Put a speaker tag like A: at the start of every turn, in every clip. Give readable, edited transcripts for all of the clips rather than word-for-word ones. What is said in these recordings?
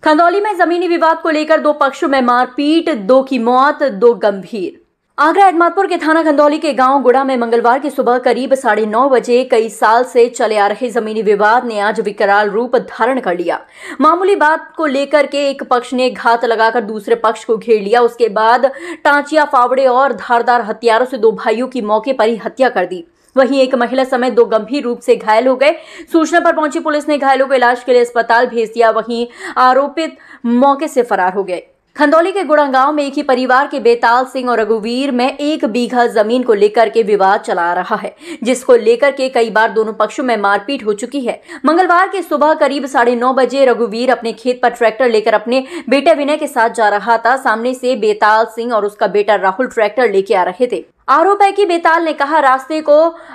A: खंदौली में जमीनी विवाद को लेकर दो पक्षों में मारपीट, दो की मौत, दो गंभीर। आगरा एडमातपुर के थाना खंदौली के गांव गुड़ा में मंगलवार की सुबह करीब 9:30 बजे कई साल से चले आ रहे जमीनी विवाद ने आज विकराल रूप धारण कर लिया। मामूली बात को लेकर के एक पक्ष ने घात लगाकर दूसरे पक्ष को घेर लिया। उसके बाद टांचिया, फावड़े और धारदार हथियारों से दो भाइयों की मौके पर ही हत्या कर दी। वहीं एक महिला समेत दो गंभीर रूप से घायल हो गए। सूचना पर पहुंची पुलिस ने घायलों को इलाज के लिए अस्पताल भेज दिया। वहीं आरोपित मौके से फरार हो गए। खंदौली के गुड़ा गांव में एक ही परिवार के बेताल सिंह और रघुवीर में 1 बीघा जमीन को लेकर के विवाद चला आ रहा है, जिसको लेकर के कई बार दोनों पक्षों में मारपीट हो चुकी है। मंगलवार की सुबह करीब 9:30 बजे रघुवीर अपने खेत पर ट्रैक्टर लेकर अपने बेटे विनय के साथ जा रहा था। सामने से बेताल सिंह और उसका बेटा राहुल ट्रैक्टर लेके आ रहे थे। आरोप है कि बेताल ने कहा रास्ते को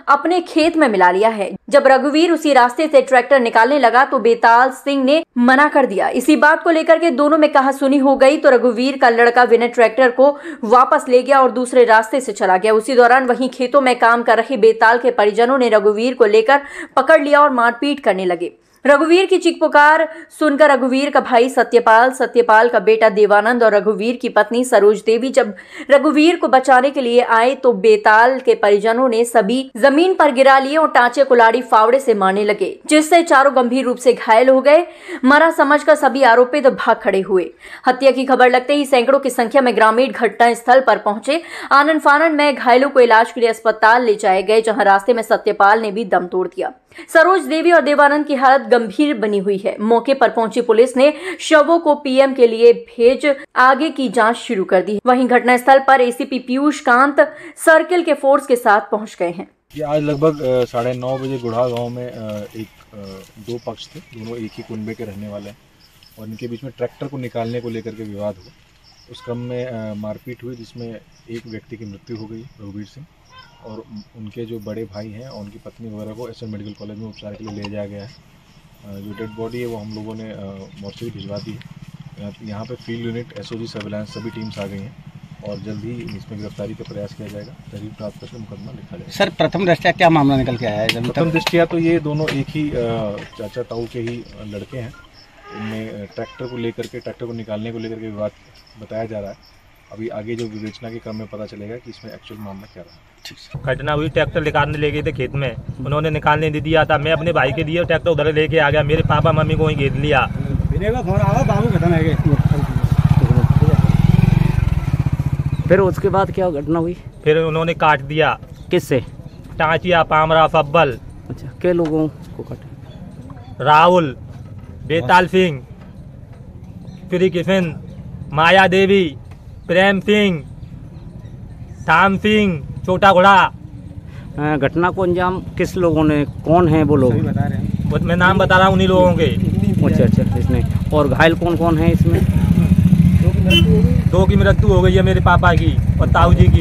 A: अपने खेत में मिला लिया है। जब रघुवीर उसी रास्ते से ट्रैक्टर निकालने लगा तो बेताल सिंह ने मना कर दिया। इसी बात को लेकर के दोनों में कहासुनी हो गई तो रघुवीर का लड़का विनय ट्रैक्टर को वापस ले गया और दूसरे रास्ते से चला गया। उसी दौरान वहीं खेतों में काम कर रहे बेताल के परिजनों ने रघुवीर को लेकर पकड़ लिया और मारपीट करने लगे। रघुवीर की चीख पुकार सुनकर रघुवीर का भाई सत्यपाल का बेटा देवानंद और रघुवीर की पत्नी सरोज देवी जब रघुवीर को बचाने के लिए आए तो बेताल के परिजनों ने सभी जमीन पर गिरा लिए और टांचे कुल्हाड़ी फावड़े से मारने लगे, जिससे चारों गंभीर रूप से घायल हो गए। मरा समझकर सभी आरोपित भाग खड़े हुए। हत्या की खबर लगते ही सैकड़ों की संख्या में ग्रामीण घटना स्थल पर पहुंचे। आनन फानन में घायलों को इलाज के लिए अस्पताल ले जाए गए, जहां रास्ते में सत्यपाल ने भी दम तोड़ दिया। सरोज देवी और देवानंद की हालत गंभीर बनी हुई है। मौके पर पहुंची पुलिस ने शवों को पीएम के लिए भेज आगे की जांच शुरू कर दी। वहीं घटनास्थल पर एसीपी पीयूष कांत सर्किल के फोर्स के साथ पहुंच गए हैं।
B: आज लगभग 9:30 बजे गुड़ा गांव में दो पक्ष थे, दोनों एक ही कुनबे के रहने वाले हैं और इनके बीच में ट्रैक्टर को निकालने को लेकर के विवाद हुआ। उस क्रम में मारपीट हुई, जिसमें एक व्यक्ति की मृत्यु हो गई, रघुवीर सिंह, और उनके जो बड़े भाई हैं और उनकी पत्नी वगैरह को एसएन मेडिकल कॉलेज में उपचार के लिए ले जाया गया है। जो डेड बॉडी है वो हम लोगों ने मोर्चरी भिजवा दी है। यहाँ पे फील्ड यूनिट, एसओजी, सर्विलांस सभी टीम्स आ गई हैं और जल्द ही इसमें गिरफ्तारी का प्रयास किया जाएगा। तहरीर प्राप्त करके मुकदमा लिखा जाएगा।
C: सर, प्रथम दृष्टया क्या मामला निकल के आया है?
B: प्रथम दृष्टया तो ये दोनों एक ही चाचा ताऊ के ही लड़के हैं। इनमें ट्रैक्टर को लेकर के, ट्रैक्टर को निकालने को लेकर के विवाद बताया जा रहा है। अभी आगे जो विवेचना के क्रम में पता चलेगा कि इसमें एक्चुअल मामला क्या रहा।
D: घटना हुई, ट्रैक्टर निकालने ले गए थे खेत में, उन्होंने निकालने नहीं दिया था। मैं अपने भाई के दिए ट्रैक्टर उधर लेके आ गया, मेरे पापा मम्मी को वहीं घेर लिया।
C: फिर उसके बाद क्या घटना हुई?
D: फिर उन्होंने काट दिया।
C: किससे?
D: टांचिया, पामरा, फब्बल।
C: अच्छा, के लोगों को काटा?
D: राहुल, बेताल सिंह, प्री किशन, माया देवी, प्रेम सिंह, थाम सिंह, छोटा घोड़ा।
C: घटना को अंजाम किस लोगों ने, कौन है वो लोग?
D: मैं नाम बता रहा हूँ उन्हीं लोगों के।
C: अच्छा, इसमें और घायल कौन कौन है इसमें?
D: 2 की मृत्यु हो गई है, मेरे पापा की और ताऊ जी की।